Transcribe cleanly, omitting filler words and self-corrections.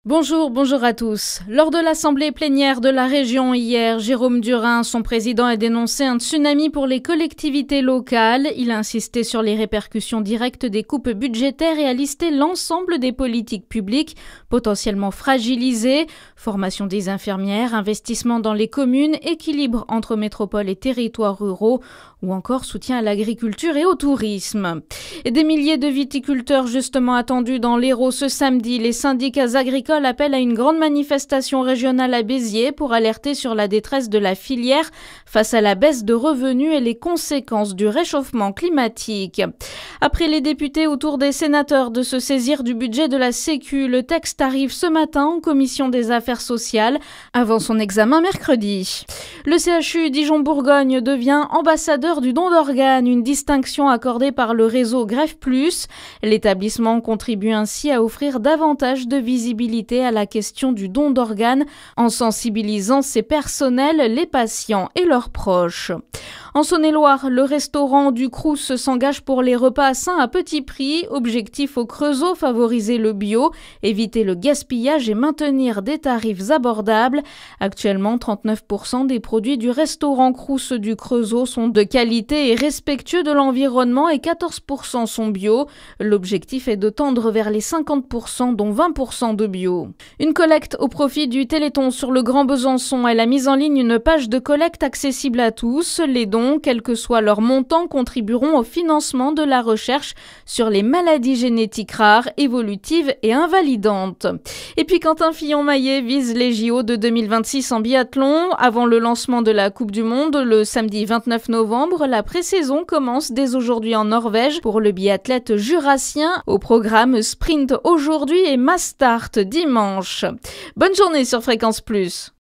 Bonjour à tous. Lors de l'assemblée plénière de la région hier, Jérôme Durin, son président, a dénoncé un tsunami pour les collectivités locales. Il a insisté sur les répercussions directes des coupes budgétaires et a listé l'ensemble des politiques publiques potentiellement fragilisées. Formation des infirmières, investissement dans les communes, équilibre entre métropole et territoires ruraux ou encore soutien à l'agriculture et au tourisme. Et des milliers de viticulteurs justement attendus dans l'Hérault ce samedi. Les syndicats agricoles appellent à une grande manifestation régionale à Béziers pour alerter sur la détresse de la filière face à la baisse de revenus et les conséquences du réchauffement climatique. Après les députés, au tour des sénateurs de se saisir du budget de la Sécu. Le texte arrive ce matin en commission des affaires sociales avant son examen mercredi. Le CHU Dijon-Bourgogne devient ambassadeur du don d'organes, une distinction accordée par le réseau Greffe Plus. L'établissement contribue ainsi à offrir davantage de visibilité à la question du don d'organes en sensibilisant ses personnels, les patients et leurs proches. En Saône-et-Loire, le restaurant du Crous s'engage pour les repas sains à petit prix. Objectif au Creusot, favoriser le bio, éviter le gaspillage et maintenir des tarifs abordables. Actuellement, 39% des produits du restaurant Crous du Creusot sont de qualité et respectueux de l'environnement et 14% sont bio. L'objectif est de tendre vers les 50%, dont 20% de bio. Une collecte au profit du Téléthon sur le Grand Besançon. Elle a mis en ligne une page de collecte accessible à tous. Les dons, quel que soit leur montant, contribueront au financement de la recherche sur les maladies génétiques rares, évolutives et invalidantes. Et puis Quentin Fillon-Maillet vise les JO de 2026 en biathlon. Avant le lancement de la Coupe du Monde, le samedi 29 novembre, la pré-saison commence dès aujourd'hui en Norvège pour le biathlète jurassien. Au programme sprint aujourd'hui et mass start dimanche. Bonne journée sur Fréquence Plus.